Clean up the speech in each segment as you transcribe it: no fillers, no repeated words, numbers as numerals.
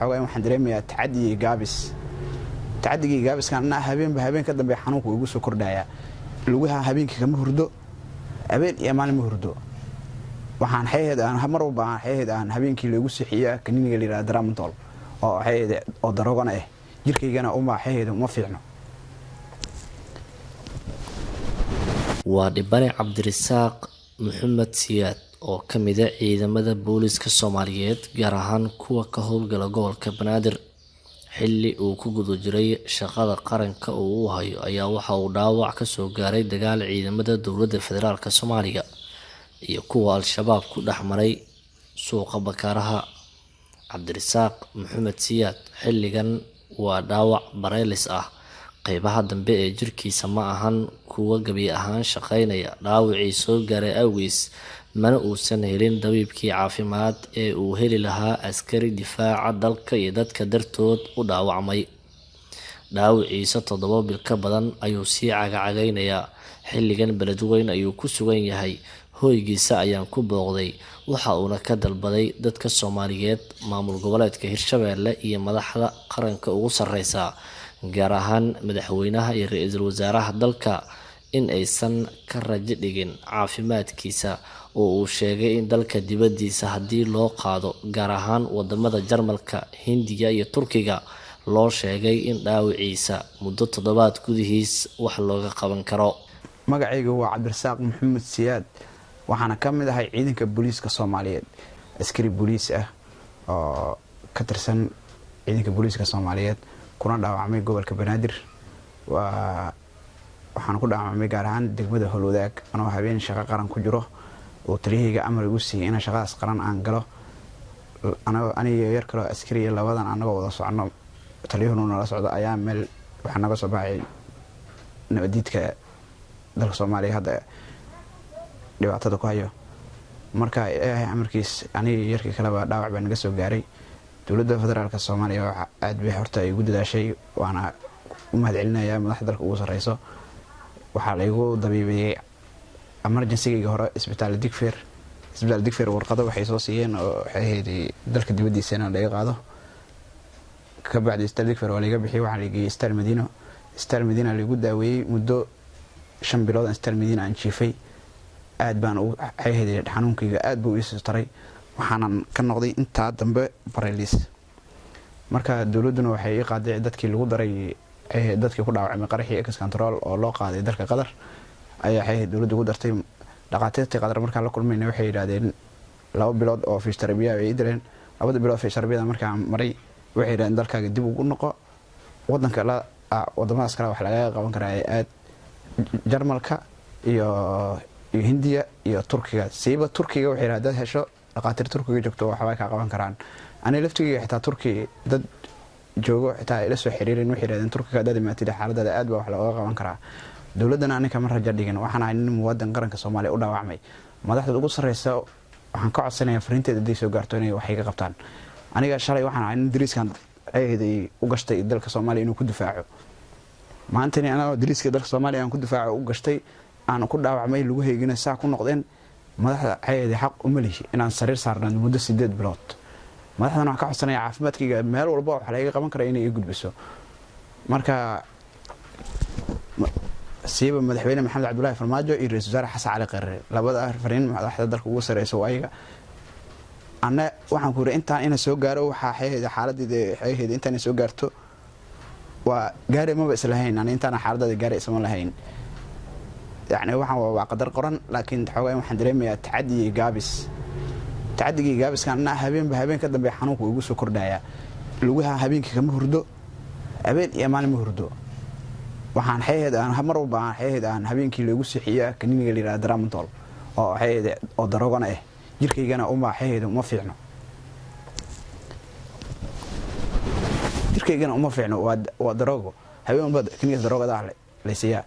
xoogaa waxaan dareemayaa tacaddigii gaabiskan habeen ka dambe xanuunku igu soo kordhaya lugaha habeenkii kama hurdo habeen iyo maalin ma hurdo waxaan mar walba aan habeenkii lagu sixiyaa kaniiniga la yiraahdo Tramadol oo daroogana jirkaygana uma fiicno. waa dhibane Cabdirasaaq Maxamed Siyaad oo ka mid ah ciidamada booliska Soomaaliyeed gaar ahaan kuwa ka howlgala gobolka Banaadir xilli uu ku gudo jiray shaqada qaranka uu hayo ayaa waxa uu dhaawac ka soo gaaray dagaal ciidamada dowladda federaalka Soomaaliya iyo kuwa al-shabaab ku dhaxmaray suuqa Bakaaraha. Cabdirasaaq Maxamed Siyaad xilligan waa dhaawac bareelis ah qaybaha dambe ee jirkiisa ma ahan kuwa gabi ahaan shaqeynaya dhaawacii soo gaaray awgiis mana uusan helin dabiibkii caafimaad ee uu heli lahaa askari difaaca dalka iyo dadka dartood u dhaawacmay. Dhaawiciisa 7 bil ka badan ayuu sii cagacagaynayaa. Xilligan Beledweyne ayuu ku sugan yahay. Hoygiisa ayaan ku booqday waxa uuna ka dalbaday dadka Soomaaliyeed maamul goboleedka Hirshabeelle iyo madaxda qaranka ugu sareysa gaar ahaan madaxweynaha iyo ra'iisul wasaaraha dalka in aysan ka rajo dhigin caafimaadkiisa oo uu sheegay in dalka dibadiisa haddii loo qaado gaar ahaan wadamada Jarmalka, Hindiya iyo Turkiga loo sheegay in dhaawiciisa muddo 7 gudihiis wax looga qaban karo. Magacaygu waa Cabdirasaaq Maxamed Siyaad waxaana ka mid ahay ciidanka booliska Soomaaliyeed askari booliis ah oo ka tirsan ciidanka booliska Soomaaliyeed kuna dhaawacmay gobolka Banaadir waxaan ku dhaawacmay gaar ahaan degmada Howlwadaag anoo habeen shaqo qaran ku jiro oo taliyayga amar igu siiyay in shaqadaas qaran aan galo aniga yar kale askari labadan anagoo wada socono taliyuhuna nala socdo ayaa meel waxa naga soo baxay nabadiidka dalka Soomaaliya hadda dhibaatada ku hayo marka amarkiis aniga yarkii kale baa dhaawac baan naga soo gaaray. dowladda federaalka Soomaaliya waxa aad bay horta ay ugu dadaashay waana u mahadcelinayaa madaxda dalka ugu sareyso. waxaa la igu dabiibay emergency-ga hore isbitaal Digfeer warqado waxay soo siiyeen oo waxay dalka dibadiisa laga qaado ka bacdi isbitaal Digfeer waa laga bixiyay waxaa la geeyay isbitaal Madiina lagu daaweeyay muddo 5 bilood isbitaal Madiina aan jiifay. aad baan u xanuunkayga aad buu ii taray waxaanan ka noqday inta dambe bareelis. marka dawladuna waxay ii qaaday dadkii lagu daray dadkii ku dhaawacmay qaraxii ex-control oo loo qaaday dalka Qatar ayaa dawladdu ugu dartay dhaqaatiirtii Qatar marka la kulmayna waxay yiraahdeen 2 bilood oo fish terabiya ay direen 2 bilood fish terabiya marka maray waxay yiraahdeen dalkaaga dib ugu noqo wadanka wadamadaas kale wax laga qaban karaa aad Jarmalka iyo Hindiya iyo Turkiga siiba Turkiga waxay yiraahdeen hesho dhaqaatiir Turkiga joogto waxa ka qaban karaan. Ani laftiga xitaa Turkiga dad joogo xitaa ila soo xiriireen waxay yiraahdeen Turkiga dad maatida xaaladda aad baa wax looga qaban karaa. dawladana aniga ma rajo dhigin waxaan ahay nin muwaadin qaranka Soomaaliya u dhaawacmay madaxda ugu sareysa waxaan ka codsanayaa fariinteeda hadii soo gaarto inay wax iga qabtaan. aniga shalay waxaan ahay nin dariiskan u gashtay dalka Soomaaliya inuu ku difaaco maanta ana dariiska dalka Soomaaliya aan ku difaaco u gashtay aan ku dhaawacmay lagu heegina saa ku noqdeen madaxda xaq u maleeshi inaan sariir saarnaan muddo 8 bilood. madaxdana waxaan ka codsanayaa caafimaadkayga meel walba wax laga qaban karo inay ii gudbiso. marka siiba madaxweyne Maxamed Cabdullaahi Farmaajo iyo ra'iisul wasaare Xasan Cali Khayre labada fariin madaxda dalka ugu sareysa waayiga ana waxaan ku yiri intaan ina soo gaaro waxa xaaladdeeda intaan soo gaarto waa gaari ma islahayn ana intaan xaaladda gaari isma lahayn يعني waxaan waa qadar qoran laakiin xoogaa waxaan dareemayaa tacaddigii gaabis kan habeen ka dambe xanuunku igu soo kordhaya lugaha habeenkii kama hurdo habeen iyo maalin ma hurdo waxaan mar walba aan habeenkii lagu sixiyaa kaniiniga la yiraahdo Tramadol oo daroogana jirkaygana uma fiicno waa daroogo habeen walba kaniiniga daroogada leesiya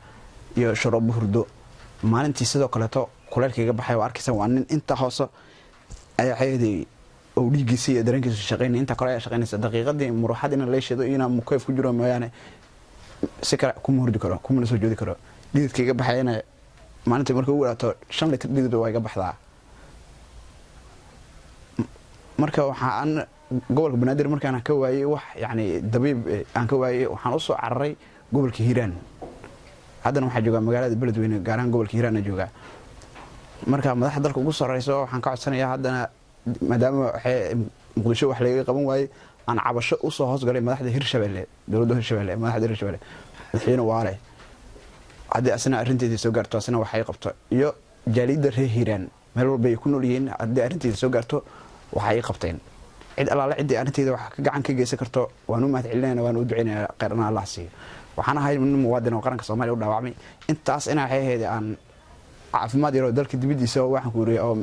iyo shurub hurdo maalintii sidoo kale kuleelkayga baxay waa arkaysan waa nin inta hoose ay oo dhigiisa iyo dareenkiisa shaqeynay inta kale ay shaqeynaysa daqiiqadii muruxad in la sheedo ina mukeef ku jiro mooyaane si kale kuma hurdi karo kuma la soo joodi karo dhididkayga baxayna maalintii markuu u waato 5 litir dhidid waa iga baxdaa marka waxaan gobolka banaadir markaan ka waayay wax yani dabiib aan ka waayay waxaan u soo cararay gobolka Hiiraan haddana waxaan joogaa magaalada Beledweyne gaar ahaan gobolka Hiiraan joogaa marka madaxda dalka ugu sareyso waxaan ka codsanayaa haddana maadaama muqdisho wax laga qaban waayay aan cabasho u soo hoos galay madaxda Hirshabelle dowladda Hirshabelle madaxda Hirshabelle madaxweyne waale haddii asna arrinteedii soo gaarto asna waxay qabto iyo jaalida reer Hiiraan meel walba ay ku nool yihiin haddii arrinteedii soo gaarto waxay qabteen cid allaale cidii arrinteeda wax ka gacan ka geysan karto waan u mahadcelinaynaa waan u duceynayaa qeyrna Allah siiyo waxaan ahay muwaadin oo qaranka Soomaaliya u dhaawacmay intaas inaa hay'ad aan caafimaad yaro dalka dibadiisa waxaan ku yiri oo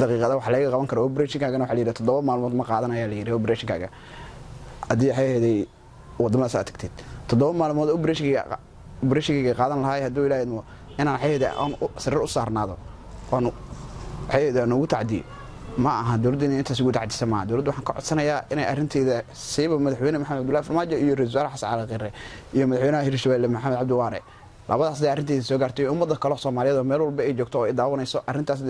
daqiiqada wax laga qaban karo operation-kaaga waxa la yiraahdo 7 maalmood ma qaadanaya la yiraahdo operation-kaaga hadii hay'aday wadamada aad tagtid 7 maalmood operation-kaaga qaadan lahaay haduu ilaahay inaan hay'ada aan sir u saarnaado oo hay'ada ugu tacdiyo ma aha dowladda inta ugu tacdisa ma dowladda waxaan ka codsanayaa inay arrinteeda siiba madaxweyne Maxamed Abdullaahi Farmaajo iyo ra'iisul wasaare Xasan Cali Khayre iyo madaxweynaha Hirshabelle Maxamed Cabdi Waare labadaas arrinteeda soo gaartay ummadda kale Soomaaliyeed oo meel walba ay joogto oo ay daawanayso arrintaas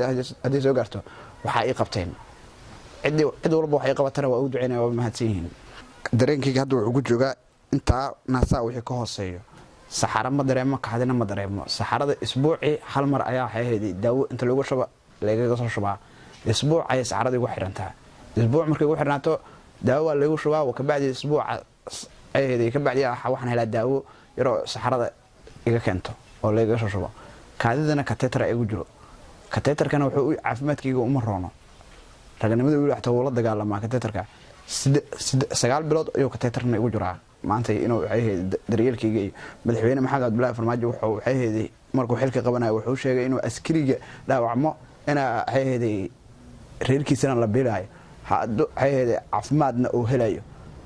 hadii soo gaarto waxa ay qabteen cid walba waxay qabatana waa u duceynaa waa mahadsan yihiin dareenkayga hadda wuxuu ugu joogaa inta naasa wixii ka hooseeyo saxara ma dareemo kaadina ma dareemo saxarada isbuuci hal mar ayaa hay'adii daawo inta lagu shuba laga soo shubaa isbuuc ay saxarada ugu xirantaa isbuuc markay ugu xirnaato daawo lagu shubaa oo ka bacdi isbuuc ayay ka bacdi waxaan helaa daawo yaro saxarada iga keento oo laga soo shubo kaadidana catheter ay ugu jiro catheterkana wuxuu caafimaadkayga uma roono raganimada wiil waxta uu la dagaalamaa catheterka 9 bilood ayuu catheterna igu jiraa maanta inuu daryeelkayga iyo madaxweyne Maxamed Abdullaahi Farmaajo wuxuu hay'aday markuu xilka qabanayo wuxuu sheegay inuu askariga dhaawacmo ina hay'aday reerkiisana la biilaayo hay'aday caafimaadna uu helayo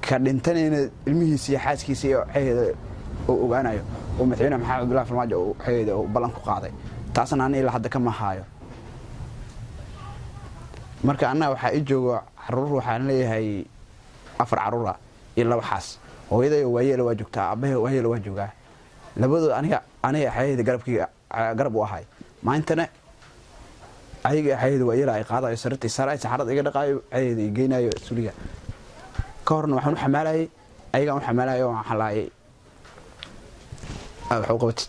ka dhintanayna ilmihiisa iyo xaaskiisa iyo hay'aday oo ogaanayo oo madaxweyne Maxamed Abdullaahi Farmaajo uu hay'aday oo balan ku qaaday taasna aan ilaa hadda kama haayo marka anna waxa ay joogo caruur waxaan leeyahay 4 caruur iyo 2 xaas hooyaday waayeel waa joogtaa abahay waayeel waa joogaa labadooda aniga hay'aday garab u ahay maantana ayaga hay'aday waayeel ay qaadayo sartay saray saxarada iga dhaqaayo hay'aday geynayo suliga ka horna waxaan u xamaalayay ayaga u xamaalayo waxaan laayay wuxuu qabtay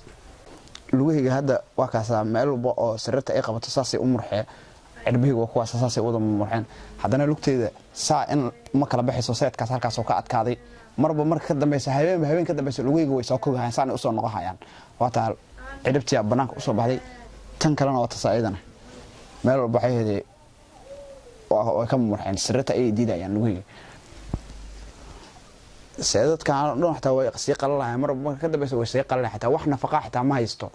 lugihiga hadda waa kaasa meel walba oo sarrata ay qabato saasay u murxee cirbihiga waa kuwaas saasay wada murxeen haddana lugteeda saa in ma kala baxayso sayidkaas halkaas oo ka adkaaday marba marka ka dambaysa habeen ka dambaysa lugihiga way soo kogayaan saan u soo noqohayaan waa taa ciribtii banaanka u soo baxday tan kalena waa tasaayidana meel walba waxay heeday oo ka murxeen sarrata ay diidayaan lugihiga sayidadkan dhan xataa way qasii qalalahay marba ka dambaysa way sii qalalay xataa wax nafaqa xataa ma haysto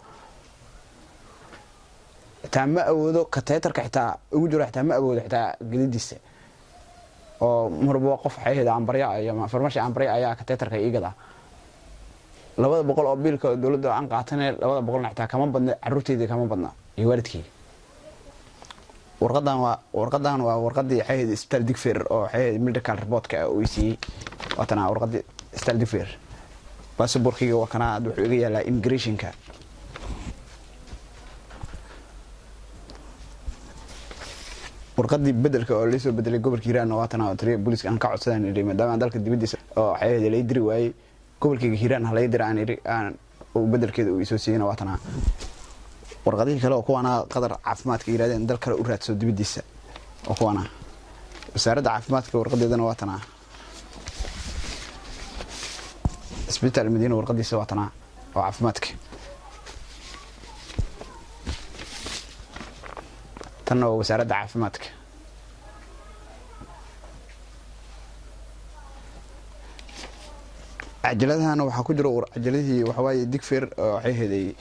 xataa ma awoodo catheterka xataa ugu jiro xataa ma awoodo xataa galidiisa oo marba qof hay'ad aan barya ama farmashi aan barya ayaa catheterka igada 200 oo biilka dawladda aan qaatanay 200 xataa kama badna caruurteedii kama badna iyo waalidkii warqadan waa warqadii hay'ad isbitaal Digfaar oo hay'ad medical report-ka oo siiyay watana warqadii isbitaal Digfaar passport-kiga waa kana wuxuu iga yaalaa immigration-ka warqadii bedelka oo leeso bedelay gobolka Hiiraan watana oo tiriye booliska aan ka codsadaan inay maadaama dalka dibadiisa oo hay'ad la diri waayay gobolka Hiiraan la diraan aan oo bedelkeeda uu soo siiyay watana warqadii kale oo kuwana qadar caafimaadka yiraahdeen dal kale u raadso dibadiisa oo kuwana wasaaradda caafimaadka warqadeedana watana isbitaal Madiina warqadiisa watana oo caafimaadka tan oo wasaaradda caafimaadka ajaladaana waxa ku jiro ajaladii waxa waaye Digfaar oo hay'aday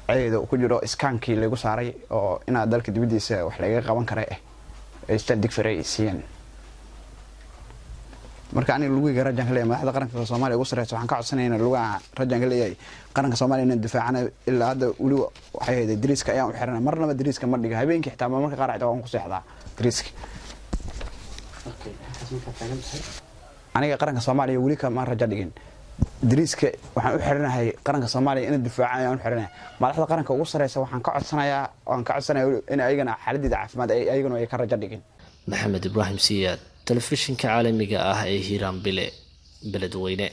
ayada ku jiro iskaankii lagu saaray oo ina dalka dibadiisa wax laga qaban karo isbitaal Digfaar ay siiyeen marka aan lugiga rajan kale madaxda qaranka Soomaaliya ugu sareyso waxaan ka codsanaynaa lugaha rajan kale qaranka Soomaaliya inay difaacana ilaa hadda wali waxay hay'aday diriiska ayaan u xirnaa marnaba diriiska ma dhiga habeenkii xitaa marka qaar xitaa waan ku seexdaa diriiska aniga qaranka Soomaaliya wali ka ma raja dhigin diriiska waxaan u xirnahay qaranka Soomaaliya inay difaacaan ayaan u xirnaa madaxda qaranka ugu sareyso waxaan ka codsanayaa in ayagana xaaladda caafimaad ay ayagana ay ka raja dhigin maxamed ibraahim siyaad telefishinka caalamiga ah ee hiiraan bile beledweyne.